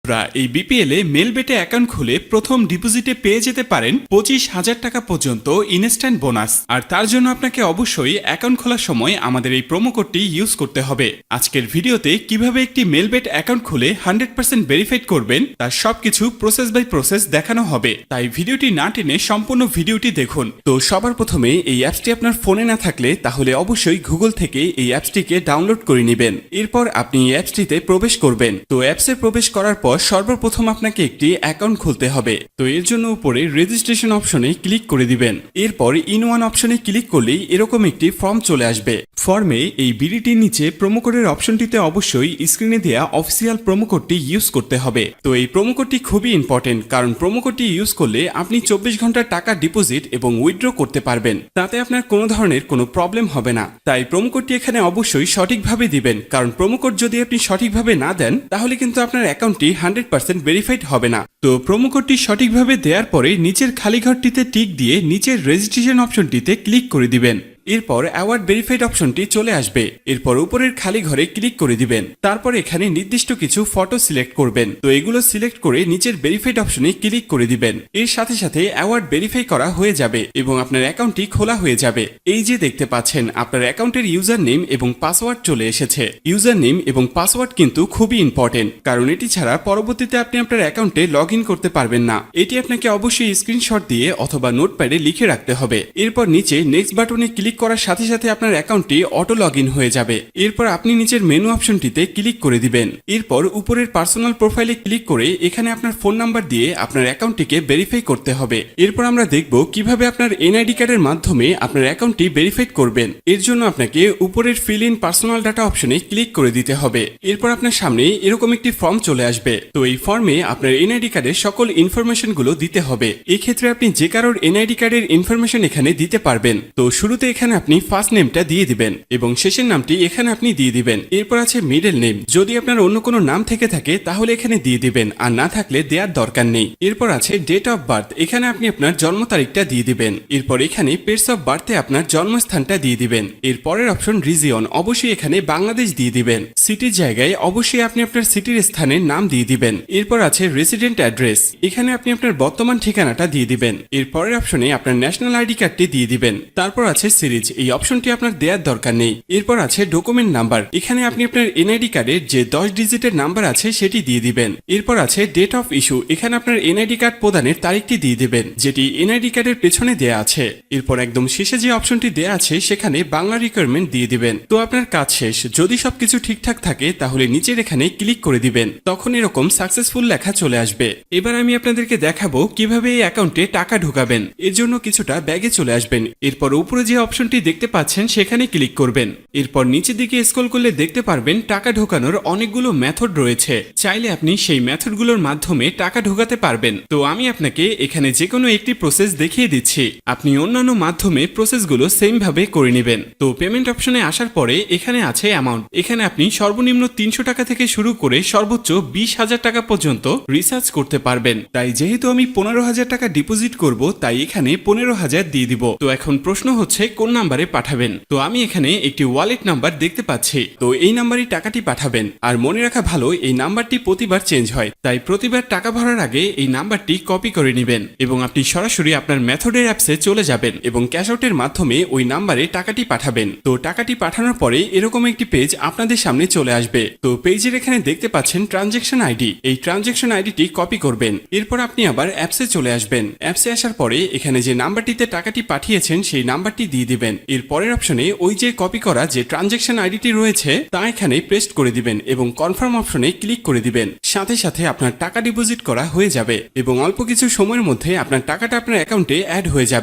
এই বিপিএল এ মেল বেটে অ্যাকাউন্ট খুলে প্রথম ডিপোজিটে পেয়ে যেতে পারেন 25,000 টাকা পর্যন্ত ইনস্ট্যান্ট বোনাস। আর তার জন্য আপনাকে অবশ্যই অ্যাকাউন্ট খোলার সময় আমাদের এই প্রোমো কোডটি ইউজ করতে হবে। আজকের ভিডিওতে কিভাবে একটি মেল বেট অ্যাকাউন্ট খুলে 100% ভেরিফাইড করবেন তার সবকিছু প্রসেস বাই প্রসেস দেখানো হবে, তাই ভিডিওটি না টেনে সম্পূর্ণ ভিডিওটি দেখুন। তো সবার প্রথমে এই অ্যাপসটি আপনার ফোনে না থাকলে তাহলে অবশ্যই গুগল থেকে এই অ্যাপসটিকে ডাউনলোড করে নেবেন। এরপর আপনি এই অ্যাপসটিতে প্রবেশ করবেন। তো অ্যাপসে প্রবেশ করার পর সর্বপ্রথম আপনাকে একটি অ্যাকাউন্ট খুলতে হবে। তো এর জন্য উপরে রেজিস্ট্রেশন অপশনে ক্লিক করে দিবেন। এরপর ইন ওয়ান অপশনে ক্লিক করলেই এরকম একটি ফর্ম চলে আসবে। ফর্মে এই বিডিটির নিচে প্রোমো কোডের অপশনটিতে অবশ্যই স্ক্রিনে দেওয়া অফিসিয়াল প্রোমো কোডটি ইউজ করতে হবে। তো এই প্রোমো কোডটি খুবই ইম্পর্টেন্ট, কারণ প্রোমো কোডটি ইউজ করলে আপনি 24 ঘন্টার টাকা ডিপোজিট এবং উইথড্র করতে পারবেন, তাতে আপনার কোনো ধরনের কোনো প্রবলেম হবে না। তাই প্রোমো কোডটি এখানে অবশ্যই সঠিকভাবে দিবেন, কারণ প্রোমো কোড যদি আপনি সঠিকভাবে না দেন তাহলে কিন্তু আপনার অ্যাকাউন্টটি 100% ভেরিফাইড হবে না। তো প্রোমো কোডটি সঠিকভাবে দেওয়ার পরে নিচের খালি ঘরটিতে টিক দিয়ে নিচের রেজিস্ট্রেশন অপশনটিতে ক্লিক করে দিবেন। এরপর অ্যাওয়ার্ড ভেরিফাইড অপশনটি চলে আসবে। এরপর উপরের খালি ঘরে ক্লিক করে দিবেন। তারপর এখানে নির্দিষ্ট কিছু ফটো সিলেক্ট করবেন। তো এগুলো সিলেক্ট করে নিচের ভেরিফাইড অপশনে ক্লিক করে দিবেন। এর সাথে সাথে অ্যাওয়ার্ড ভেরিফাই করা হয়ে যাবে এবং আপনার অ্যাকাউন্টটি খোলা হয়ে যাবে। এই যে দেখতে পাচ্ছেন আপনার অ্যাকাউন্টের ইউজার নেম এবং পাসওয়ার্ড চলে এসেছে। ইউজার নেম এবং পাসওয়ার্ড কিন্তু খুবই ইম্পর্টেন্ট, কারণ এটি ছাড়া পরবর্তীতে আপনি আপনার অ্যাকাউন্টে লগ ইন করতে পারবেন না। এটি আপনাকে অবশ্যই স্ক্রিনশট দিয়ে অথবা নোটপ্যাডে লিখে রাখতে হবে। এরপর নিচে নেক্সট বাটনে ক্লিক করার সাথে সাথে আপনার অ্যাকাউন্টটি অটো লগ ইন হয়ে যাবে। এরপর আপনি নিচের মেনু অপশনটিতে ক্লিক করে দিবেন। এরপর উপরের পার্সোনাল প্রোফাইলে ক্লিক করে এখানে আপনার ফোন নাম্বার দিয়ে আপনার অ্যাকাউন্টটিকে ভেরিফাই করতে হবে। এরপর আমরা দেখব কিভাবে আপনার এনআইডি কার্ডের মাধ্যমে আপনার অ্যাকাউন্টটি ভেরিফাই করবেন। এর জন্য আপনাকে উপরের ফিল ইন পার্সোনাল ডাটা অপশনে ক্লিক করে দিতে হবে। এরপর আপনার সামনে এরকম একটি ফর্ম চলে আসবে। তো এই ফর্মে আপনার এনআইডি কার্ডের সকল ইনফরমেশন গুলো দিতে হবে। এই ক্ষেত্রে আপনি যে কারোর এনআইডি কার্ডের ইনফরমেশন এখানে দিতে পারবেন। তো শুরুতে এখানে আপনি ফার্স্ট নেমটা দিয়ে দিবেন এবং শেষের নামটি এখানে আপনি দিয়ে দিবেন। এরপর আছে মিডল নেম, যদি আপনার অন্য কোনো নাম থেকে থাকে তাহলে এখানে দিয়ে দিবেন, আর না থাকলে দেওয়ার দরকার নেই। এরপর আছে ডেট অফ বার্থ, এখানে আপনি আপনার জন্ম তারিখটা দিয়ে দিবেন। এরপর এখানে প্লেস অফ বার্থে আপনার জন্মস্থানটা দিয়ে দিবেন। এর পরের অপশন রিজিয়ন, অবশ্যই এখানে বাংলাদেশ দিয়ে দিবেন। সিটির জায়গায় অবশ্যই আপনি আপনার সিটির স্থানের নাম দিয়ে দিবেন। এরপর আছে রেসিডেন্ট অ্যাড্রেস, এখানে আপনি আপনার বর্তমান ঠিকানাটা দিয়ে দিবেন। এর পরের অপশনে আপনার ন্যাশনাল আইডি কার্ডটি দিয়ে দিবেন। তারপর আছে সিরিজ, এই অপশনটি আপনার দেওয়ার দরকার নেই। এরপর আছে ডকুমেন্ট নাম্বার, এখানে আপনি আপনার এনআইডি কার্ডের যে 10 ডিজিটের নাম্বার আছে সেটি দিয়ে দিবেন। এরপর আছে ডেট অফ ইস্যু, এখানে আপনার এনআইডি কার্ড প্রদানের তারিখটি দিয়ে দিবেন, যেটি এনআইডি কার্ডের পেছনে দেয়া আছে। এরপর একদম শেষে যে অপশনটি দেয়া আছে সেখানে বাংলা রিকোয়ারমেন্ট দিয়ে দিবেন। তো আপনার কাজ শেষ। যদি সবকিছু ঠিকঠাক থাকে তাহলে নিচের এখানে ক্লিক করে দিবেন, তখন এরকম সাকসেসফুল লেখা চলে আসবে। এবার আমি আপনাদেরকে দেখাবো কিভাবে এই অ্যাকাউন্টে টাকা ঢোকাবেন। এর জন্য কিছুটা ব্যাগে চলে আসবেন। এরপর উপরে যে অপশনটি দেখতে পাচ্ছেন সেখানে ক্লিক করবেন। এরপর নিচের দিকে স্ক্রল করলে দেখতে পারবেন টাকা ঢোকানোর অনেকগুলো মেথড রয়েছে। চাইলে আপনি সেই মেথডগুলোর মাধ্যমে টাকা ঢোকাতে পারবেন। তো আমি আপনাকে এখানে যে কোনো একটি প্রসেস দেখিয়ে দিচ্ছি, আপনি অন্যান্য মাধ্যমে প্রসেসগুলো সেম ভাবে করে নেবেন। তো পেমেন্ট অপশনে আসার পরে এখানে আছে অ্যামাউন্ট, এখানে আপনি সর্বনিম্ন 300 টাকা থেকে শুরু করে সর্বোচ্চ 20,000 টাকা পর্যন্ত রিচার্জ করতে পারবেন। তাই যেহেতু আমি 15,000 টাকা ডিপোজিট করব, তাই এখানে 15,000 দিয়ে দিব। তো এখন প্রশ্ন হচ্ছে কোন নাম্বারে পাঠাবেন। তো আমি এখানে একটি ওয়ালেট নাম্বার দেখতে পাচ্ছি, তো এই নাম্বারই টাকাটি পাঠাবেন। আর মনে রাখা ভালো, এই নাম্বারটি প্রতিবার চেঞ্জ হয়, তাই প্রতিবার টাকা ভরার আগে এই নাম্বারটি কপি করে নেবেন এবং আপনি সরাসরি আপনার মেথডের অ্যাপসে চলে যাবেন এবং ক্যাশ আউটের মাধ্যমে ওই নাম্বারে টাকাটি পাঠাবেন। তো টাকাটি পাঠানোর পরে এরকম একটি পেজ আপনাদের সামনে চলে আসবে। তো পেজের এখানে দেখতে পাচ্ছেন ট্রানজ্যাকশন আইডি, এই ট্রানজ্যাকশন আইডিটি কপি করবেন। এরপর আপনি আবার অ্যাপসে চলে আসবেন। অ্যাপসে আসার পরে এখানে যে নাম্বারটিতে টাকাটি পাঠিয়েছেন সেই নাম্বারটি দিয়ে দিবেন। এর পরের অপশনে ওই যে কপি করা যে ট্রানজ্যাকশন আইডিটি রয়েছে তা এখানে পেস্ট করে দিবেন এবং কনফার্ম অপশনে ক্লিক করে দিবেন। সাথে সাথে আপনার টাকা ডিপোজিট করা হয়ে যাবে এবং অল্প কিছু সময়ের মধ্যে আপনার টাকাটা আপনার অ্যাকাউন্টে অ্যাড হয়ে যাবে।